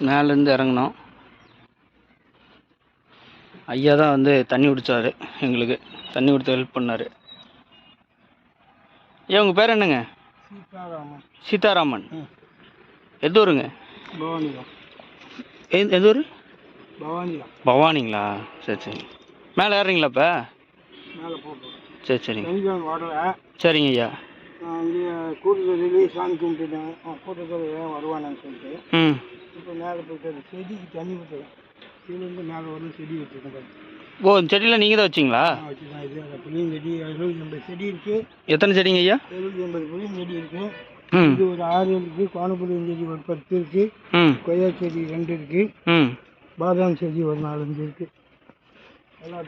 மேலேருந்து இறங்கினோம். ஐயா தான் வந்து தண்ணி குடித்தார், எங்களுக்கு தண்ணி கொடுத்து ஹெல்ப் பண்ணார். ஏன் உங்கள் பேர் என்னங்க? சீதாராமன். சீதாராமன். எந்த ஊருங்க? பவானியா. எந்த ஊர்? பவானியா. பவானிங்களா? சரி சரி. மேலே ஏறுறீங்களா இப்போ? மேலே போட்டோம். சரி சரிங்க. சனிக்கிழமை வரல. சரிங்க ஐயா. அங்கே கூட்டத்தில் சாமி கும்பிட்டுட்டேன். கூட்டத்தில் ஏன் வருவானான்னு சொல்லிட்டு இப்போ மேலே போயிட்டு செடிக்கு தண்ணி ஊற்றுவேன். கீழேருந்து மேலே வந்து செடி வச்சுருக்கேன். ஓ, இந்த செடியில் நீங்கள் தான் வச்சிங்களா? வச்சுதான். இது புளியும் செடி 70-80 செடி இருக்குது. எத்தனை செடிங்க ஐயா? 70-80 புளியும் செடி இருக்குது. இது ஒரு 6 இருக்குது. கோணப்புளியும் செடி ஒரு 10 இருக்குது. கொய்யா செடி 2 இருக்குது. பாதாம் செடி ஒரு 4-5 இருக்குது.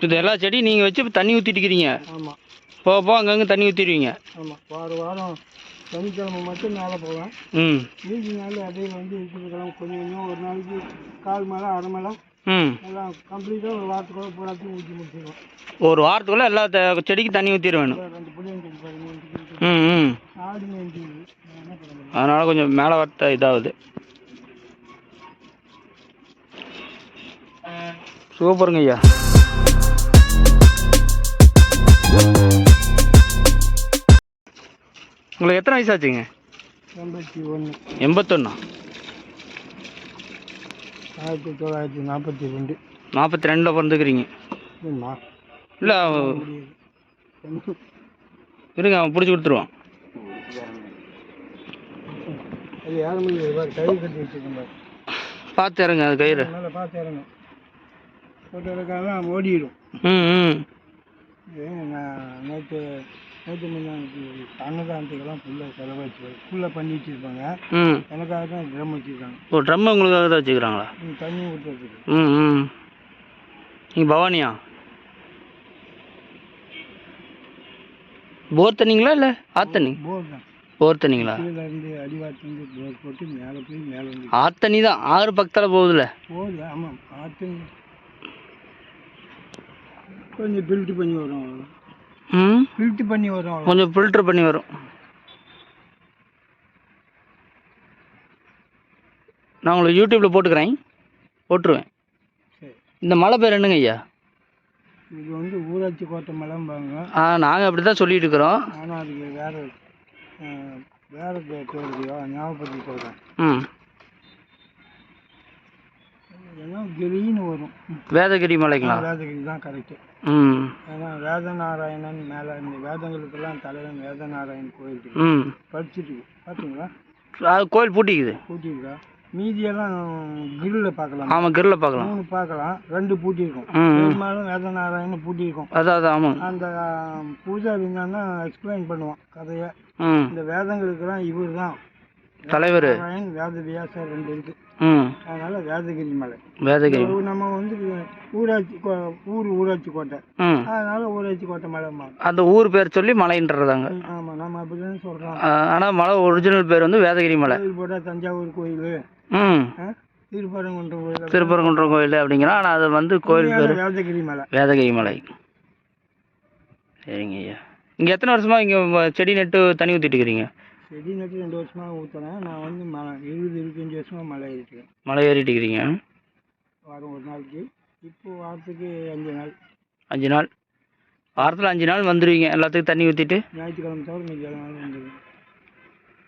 இது எல்லா செடியும் நீங்கள் வச்சு தண்ணி ஊற்றிட்டு இருக்கிறீங்க? ஆமாம். போக அங்கங்கே தண்ணி ஊற்றிடுவீங்க? ஆமாம். வாரம் சனிக்கிழமை மட்டும் மேலே போவேன். மீதி நாள் அதே வந்து இருக்கிறதுக்கெல்லாம் கொஞ்சம் கொஞ்சம் ஒரு நாளைக்கு 1/4 மலை 1/2 மலை எல்லாம் கம்ப்ளீட்டாக ஒரு வாரத்துக்குள்ள பூராத்தையும் ஊற்றி முடிச்சிடுவோம். ஒரு வாரத்துக்குள்ளே எல்லா செடிக்கும் தண்ணி ஊற்றிட வேணும். 2 புளியும் செடி ஆடு மேஞ்சி என்ன பண்ண முடியும். அதனால் கொஞ்சம் மேலே வரத்த இதாகுது. சூப்பருங்க ஐயா. உங்களுக்கு எத்தனை வயசு ஆச்சுங்க? 81. 81? 1942. 42 பிறந்துக்கிறீங்க? இல்லை இருங்க, அவன் பிடிச்சி கொடுத்துருவான். அது யார முடியாது. கயிறு கட்டி வச்சுருக்கேன். பார்த்து இறங்க, அது கயிறு நல்லா பார்த்து இறங்க. போட்டோ எடுக்கலாம் ஓடிடும். நான் நேற்று முன்னாடி அன்னதானத்துக்கெல்லாம் ஃபுல்லாக செலவழிச்சு ஃபுல்லாக பண்ணி வச்சுருப்பாங்க. எனக்காக தான் ட்ரம் வச்சுருக்காங்க. ஓ, ட்ரம் உங்களுக்காக தான் வச்சுக்கிறாங்களா? தண்ணி ஊற்றுறதுக்கு. நீங்கள் பவானியா? போர் தண்ணிங்களா இல்லை ஆத்தண்ணி? போர் தான். போர் தண்ணிங்களா? கீழேருந்து அடிவாரத்துலேருந்து போர் போட்டு மேலே போய் மேலே வந்து ஆத்தண்ணி தான். ஆறு பக்கத்தில் போகுதுல்ல? போகுது. ஆமாம். ஆத்தண்ணி கொஞ்சம் ஃபில்ட்ரு பண்ணி வரும். ஃபில்ட்ரு பண்ணி வரும். கொஞ்சம் ஃபில்ட்ரு பண்ணி வரும். நான் உங்களுக்கு யூடியூப்பில் போட்டுருவேன். சரி. இந்த மலை பேர் என்னங்க ஐயா? இது வந்து ஊராட்சி கோட்டை மலைம்பாங்க. நாங்கள் அப்படி தான் சொல்லிட்டு இருக்கிறோம். ஆனால் அதுக்கு வேறு பேர் இல்லையா, ஞாபகப்படுத்தி சொல்கிறேன். ஏன்னா கிரின்னு வரும். வேதகிரி மலைங்களா? வேதகிரி தான் கரெக்டு. ஏன்னா வேதநாராயணன் மேலே இந்த வேதங்களுக்கெல்லாம் தலைவன் வேதநாராயணன் கோயில் படிச்சுட்டு பார்த்தீங்களா? கோயில் பூட்டிக்குதா? மீதியெல்லாம் கிரில்ல பார்க்கலாம். ஆமாம், கிரில்ல பார்க்கலாம். 3 பார்க்கலாம், 2 பூட்டியிருக்கும். பெரும்பாலும் வேதநாராயணன் பூட்டியிருக்கும். அதான் ஆமாம். அந்த பூஜாரி என்னன்னா எக்ஸ்பிளைன் பண்ணுவான் கதையை. இந்த வேதங்களுக்கெல்லாம் இவர் தான் தலைவர். வேத வியாசர் 2 இருக்கு. அதனால வேதகிரி மலை. வேதகிரி நம்ம வந்து ஊராட்சி கோட்டை. அதனால ஊராட்சி கோட்டை மலை. அந்த ஊர் பேர் சொல்லி மலைன்றதாங்க. ஆமா, நம்ம அப்படிதான் சொல்றோம். ஆனா மலை ஒரிஜினல் பேர் வந்து வேதகிரி மலை. போட்டா தஞ்சாவூர் கோயில், திருப்பரங்குன்றம் கோயில் அப்படிங்கிறோம். ஆனால் அது வந்து கோயில் பேர் வேதகிரி மலை. வேதகிரி மலை. சரிங்க ஐயா. இங்கே எத்தனை வருஷமா இங்கே செடி நட்டு தண்ணி ஊற்றிட்டு இருக்கிறீங்க? செடி நட்டு 2 வருஷமா ஊற்றுறேன். நான் வந்து 20-25 வருஷமா மலை ஏறிட்டுருக்கேன். மலை ஏறிட்டு இருக்கிறீங்க? வாரம் ஒரு நாளைக்கு. இப்போ வாரத்துக்கு 5 நாள். 5 நாள்? வாரத்தில் 5 நாள் வந்துடுவீங்க எல்லாத்துக்கும் தண்ணி ஊற்றிட்டு? ஞாயிற்றுக்கிழமை தவிர மீதி 7 நாள் வந்துடுவேன்.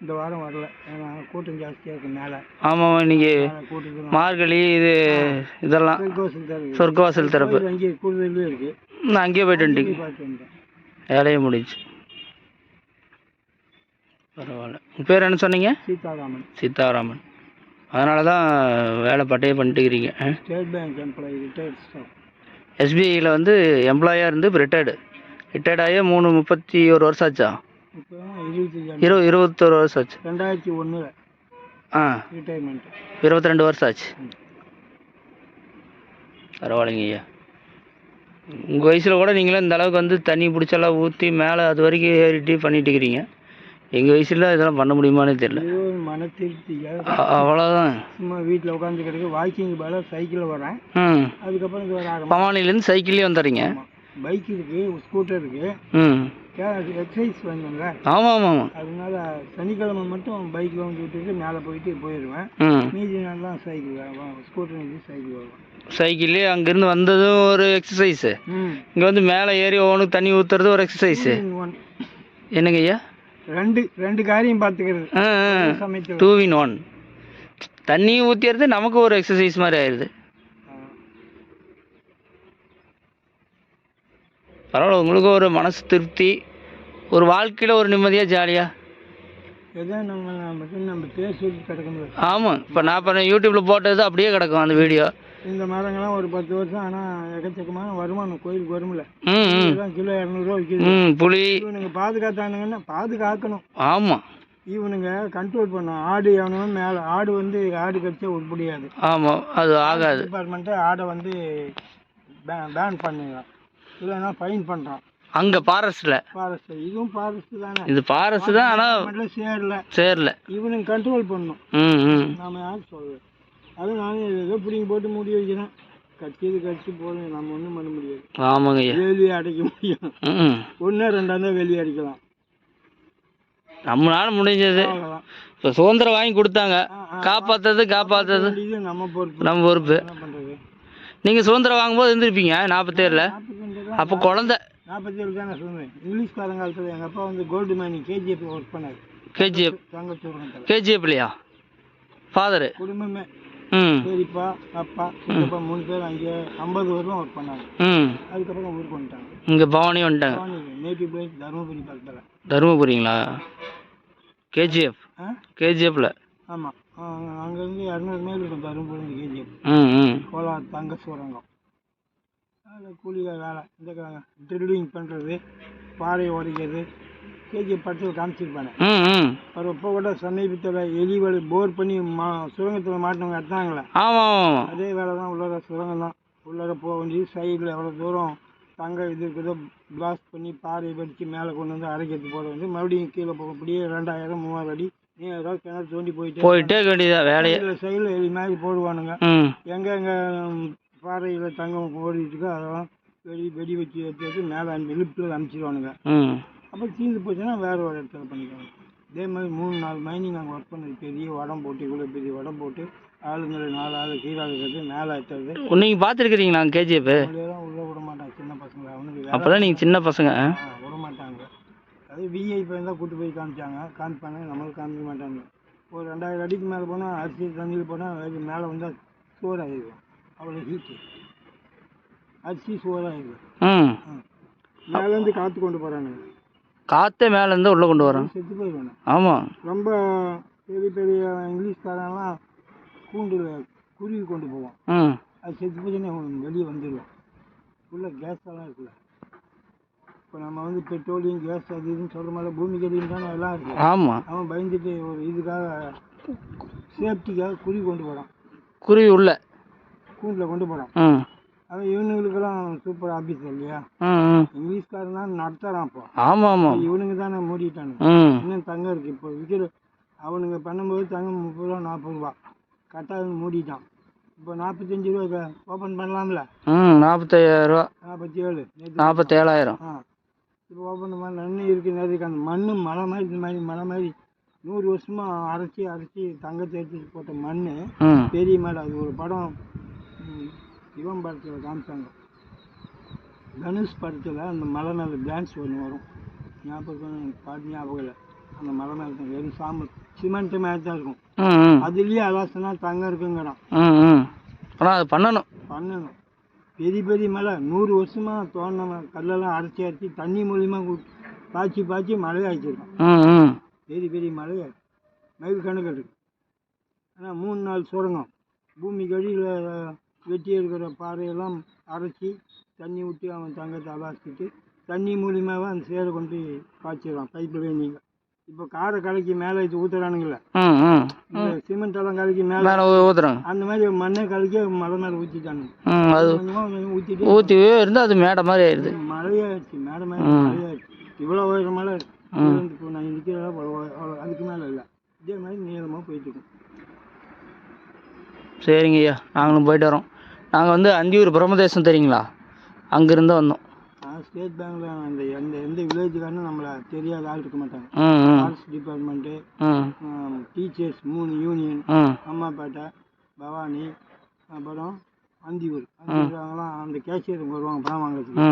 இந்த வாரம் வரல, ஏன்னா கூட்டம் ஜாஸ்தியாக இருக்கு மேலே. ஆமாம், இன்னைக்கு மார்கழி இதெல்லாம் சொர்க்கவாசல் திறப்பு. அங்கேயே கூடுதலே இருக்கு. நான் அங்கேயே போயிட்டு வந்துட்டீங்க? வேலையே முடிஞ்சு. பரவாயில்ல. உங்கள் பேர் என்ன சொன்னீங்க? சீதாராமன். சீதாராமன். அதனால தான் வேலை பட்டையே பண்ணிட்டுக்கிறீங்க. State bank employee, retired staff. எஸ்பிஐயில் வந்து எம்ப்ளாயாக இருந்து ரிட்டையர்ட் ஆகி 31 வருஷம் ஆச்சா? இப்போ 21 வருஷம் ஆச்சு. 2001 ரிட்டையர்மெண்ட். 22 வருஷம் ஆச்சு. பரவாயில்லைங்க ஐயா. உங்கள் வயசில் கூட நீங்களே இந்த அளவுக்கு வந்து தண்ணி பிடிச்செல்லாம் ஊற்றி மேலே அது வரைக்கும் ஏறிட்டு பண்ணிட்டு இருக்கிறீங்க. எங்கள் வயசில் இதெல்லாம் பண்ண முடியுமானே தெரியல. மன திருப்தி அவ்வளோதான். சும்மா வீட்டில் உட்காந்து கிடக்கு. வாக்கிங் பதிலாக சைக்கிளில் வரேன். அதுக்கப்புறம் பவானிலேருந்து சைக்கிள்லேயே வந்துடுறீங்க? பைக் இருக்கு, ஸ்கூட்டர் இருக்கு. எக்ஸசைஸ் வேணும்ல. ஆமாம் ஆமாம் ஆமாம். அதனால சனிக்கிழமை மட்டும் பைக்கில் வந்து விட்டுட்டு மேலே போயிட்டு போயிடுவேன். மீதி நாள்லாம் சைக்கிள், ஸ்கூட்டர் வச்சு சைக்கிள் வருவேன். சைக்கிள்லே அங்கேருந்து வந்ததும் ஒரு எக்ஸசைஸு, இங்கே வந்து மேலே ஏறி ஒவ்வொன்றுக்கு தண்ணி ஊற்றுறது ஒரு எக்ஸசைஸு. என்னங்க ஐயா? ரெண்டு காரியம் பார்த்துக்கிறது. 2 in 1. தண்ணி ஊற்றிடுறது நமக்கு ஒரு எக்ஸசைஸ் மாதிரி ஆயிடுது. பரவாயில்ல, உங்களுக்கு ஒரு மனசு திருப்தி, ஒரு வாழ்க்கையில் ஒரு நிம்மதியாக ஜாலியாக. எதாவது நம்ம பேர் சொல்லி கிடக்கும். ஆமாம், இப்போ நான் இப்போ யூடியூப்பில் போட்டது அப்படியே கிடக்கும் அந்த வீடியோ. இந்த மரங்கள்லாம் ஒரு 10 வருஷம் ஆனால் எக்கச்சக்கமான வருமானம் கோயிலுக்கு வரும்ல. கிலோ 200 விற்கிது. புளி இவனுங்க பாதுகாத்தானுங்கன்னா பாதுகாக்கணும். ஆமாம், இவனுங்க கண்ட்ரோல் பண்ணும். ஆடு எவனும் மேலே ஆடு வந்து ஆடு கடிச்சா உட்படியாது. ஆமாம், அது ஆகாது. டிபார்ட்மெண்ட்டு ஆடை வந்து பேன் பண்ணுங்க, இல்லைன்னா ஃபைன் பண்ணுறான். அங்கே ஃபாரஸ்ட்டில். இதுவும் ஃபாரஸ்ட் தானே. இது ஃபாரஸ்ட் தான், ஆனால் சேரல. இவனுங்க கண்ட்ரோல் பண்ணணும். நாம யாரும் சொல்லுவேன். அதுவும் நானும் ஏதோ பிடிங்கி போட்டு மூடி வைக்கிறேன். கட்சி போதும், நம்ம ஒன்றும் பண்ண முடியாது. ஆமாங்க, வேலியை அடைக்க முடியும். 1 2 தான் வேலியை அடிக்கலாம். நம்மளால முடிஞ்சது. இப்போ சுதந்திரம் வாங்கி கொடுத்தாங்க, காப்பாற்றுறது நம்ம பொறுப்பு. நீங்கள் சுதந்திரம் வாங்கும்போது இருந்திருப்பீங்க 47. அப்போ குழந்தை 47 தான் நான் சொல்லுவேன். இங்கிலீஷ் காலங்காலத்தில் எங்கள் அப்பா வந்து கோல்டு மைனிங் KGF ஒர்க் பண்ணார். KGFலையா ஃபாதரு? குடும்பமே பெரியப்பா அப்பா சித்தப்பா 3 பேர் அங்கே 50 வருஷம் ஒர்க் பண்ணாங்க. அதுக்கப்புறம் ஊருக்கு வந்துட்டாங்க. இங்கே பவானி வந்துட்டாங்க. நேட்டிவ் பிளேஸ் தருமபுரி பக்கத்தில். தருமபுரிங்களா? KGFல? ஆமாம், அங்கேருந்து 200 மைல் இருக்கும் தருமபுரி KGF. கோலார் தங்க சுரங்கம். அதில் கூலிகள் வேலை, இந்த ட்ரில்லிங் பண்ணுறது, பாறை உடைக்கிறது. KGF படத்தில் காமிச்சிருப்பானே. அவர் இப்போ கூட சமீபத்தில் எலிவலை போர் பண்ணி சுரங்கத்தில் மாட்டினவங்க எடுத்தாங்களே, அதே வேலை தான். உள்ளார சுரங்கம் தான், உள்ளார போக வேண்டியது. சைடில் எவ்வளோ தூரம் தங்க இது இருக்குதோ பிளாஸ்ட் பண்ணி பாறை வெடித்து மேலே கொண்டு வந்து அரைக்கிறது போட வந்து மறுபடியும் கீழே போக அப்படியே 2000 3000 அடி நேராக கிணறு தோண்டி போயிட்டே வேண்டியதான் வேலையை. சைடில் எலி மாதிரி போடுவானுங்க. எங்கே பாறையில் தங்கம் ஓடிட்டு இருக்கோ அதெல்லாம் வெடி வச்சு எடுத்து மேலே லிஃப்ட்டில் அனுப்பிச்சிடுவானுங்க. அப்போ தீர்ந்து போச்சுன்னா வேறு ஒரு இடத்துல பண்ணிக்குவாங்க. இதே மாதிரி 3-4 மைனிங் நாங்கள் ஒர்க் பண்ணது. பெரிய வடம் போட்டு, இவ்வளோ பெரிய வடம் போட்டு ஆளுங்களை 4 ஆள் கீழே இருக்கிறது, மேலே ஏற்றுறது. நீங்கள் பார்த்துருக்கிறீங்களா KGF? உள்ளே விட மாட்டாங்க சின்ன பசங்க. அவனுக்கு அப்போதான் நீங்கள் சின்ன பசங்க விட மாட்டாங்க. அது விஐபி தான் கூட்டு போய் காமிப்பாங்க, நம்மளுக்கு காமிக்க மாட்டாங்க. ஒரு 2000 அடிக்கு மேலே போனால் அரிசி தண்ணியில் போனால் மேலே வந்தால் சோறு ஆகிடும். அவ்வளோ ஹீட்டு அரிசி சோறு ஆகிடும். மேலேருந்து காற்று கொண்டு போகிறானுங்க. காற்றே மேலேருந்து உள்ளே கொண்டு வரோம், செத்து போயிடுவானு. ஆமாம், ரொம்ப பெரிய இங்கிலீஷ்காரெல்லாம் கூண்டில் குருவி கொண்டு போவான். அது செத்து போச்சுன்னா வெளியே வந்துடுவான். ஃபுல்லாக கேஸெல்லாம் இருக்குல்ல. இப்போ நம்ம வந்து பெட்ரோலியம் கேஸ் அது இதுன்னு சொல்கிற மாதிரி பூமிக்கு அடியும் தானே எல்லாம் இருக்குது. ஆமாம், அவன் பயந்துட்டு ஒரு இதுக்காக சேஃப்டிக்காக குருவி கொண்டு போகிறான். குருவி உள்ள கூண்டில் கொண்டு போகிறான். அவன் இவனுங்களுக்கெல்லாம் சூப்பர் ஆஃபீஸர் இல்லையா, இங்கிலீஷ்காரன் தான் நடத்துகிறான். இப்போ இவனுங்க தானே மூடிட்டானுங்க. இன்னும் தங்கம் இருக்குது. இப்போ விற்கிற அவனுங்க பண்ணும்போது தங்கம் 30 ரூபா 40 ரூபா கரெக்டாக மூடிட்டான். இப்போ 45 ரூபா ஓப்பன் பண்ணலாம்ல. 45,000 ரூபா 47,000. இப்போ ஓப்பன் பண்ண நன்மை இருக்குது. நேரத்துக்கு அந்த மண் மலை மாதிரி, இந்த மாதிரி மலை மாதிரி 100 வருஷமாக அரைச்சி தங்கத்தை எடுத்து போட்ட மண் பெரிய மலை. அது ஒரு படம் இவன் படத்தில் காமிச்சாங்க, தனுஷ் படத்தில். அந்த மலை மேலே டான்ஸ் ஒன்று வரும், பாட்டு ஞாபகம் இல்லை. அந்த மலை மேலே வெறும் சாம்பல் சிமெண்ட் மேலே தான் இருக்கும். அதுலேயே அலாசனா தங்கம் இருக்குங்கிறான். ஆனால் அது பண்ணணும். பெரிய மலை 100 வருஷமாக தோண்டின கல்லெல்லாம் அரைச்சி தண்ணி மூலியமாக பாய்ச்சி மழை ஆயிடுச்சிருக்கான். பெரிய மலையை மைல் கணக்கு இருக்கு. ஆனால் 3-4 சுரங்கம் பூமிக்கு அடியில் வெட்டி இருக்கிற பாறையெல்லாம் அரைச்சி தண்ணி ஊற்றி அவன் தங்கத்தை அலாசிட்டு தண்ணி மூலியமாக அந்த சேரை கொண்டு காய்ச்சிடுவான் பைப்பில் வேண்டிங்க. இப்போ காரை கலக்கி மேலே இது ஊற்றுறானுங்களே, சிமெண்ட் எல்லாம் கலக்கி மேலே ஊற்றுறாங்க. அந்த மாதிரி மண்ணை கலக்கி மலை மேலே ஊற்றிட்டானுங்க. ஊற்றி இருந்தால் அது மேடை மாதிரி ஆயிடுது. மழையாயிடுச்சு, மேடை மழையாயிடுச்சு. இவ்வளோ உயரம் மலை இப்போ நான் இருக்கிறதா அதுக்கு மேலே இல்லை. இதே மாதிரி நீளமாக போயிட்டு இருக்கோம். சரிங்க ஐயா, நாங்களும் போயிட்டு வரோம். நாங்கள் வந்து அந்தியூர் பிரம்மதேசம் தெரியுங்களா, அங்கேருந்து வந்தோம். ஸ்டேட் பேங்க்ல அந்த எந்த வில்லேஜுக்காரனும் நம்மளை தெரியாத ஆள் இருக்க மாட்டாங்க. Forest department, teachers 3 union, Ammapettai, Bhavani, அப்புறம் அந்தியூர் அவங்களாம் அந்த கேஷியர் வருவாங்க பணம் வாங்குறதுக்கு.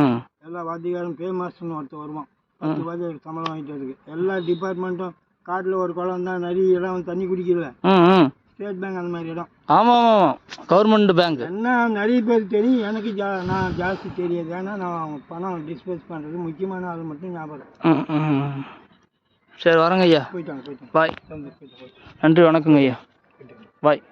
எல்லா வாத்தியாரும் ஃபேமஸ்ன்னு ஒருத்தர் வருவான், 10 வாத்தியார் சம்பளம் வாங்கிட்டு இருக்கு. எல்லா டிபார்ட்மெண்ட்டும் காட்டில் ஒரு குளம் தான், நிறைய இடம் வந்து தண்ணி குடிக்கல. ஸ்டேட் பேங்க் அந்த மாதிரி இடம். ஆமாம், கவர்மெண்ட் பேங்க். என்ன நிறைய பேர் தெரியும், எனக்கு நான் ஜாஸ்தி தெரியாது. ஏன்னா நான் பணம் டிஸ்போஸ் பண்ணுறது முக்கியமான ஆள் மட்டும் ஞாபகம். சரி வரேங்க ஐயா. போயிட்டாங்க. பாய். நன்றி, வணக்கங்க ஐயா. பாய்.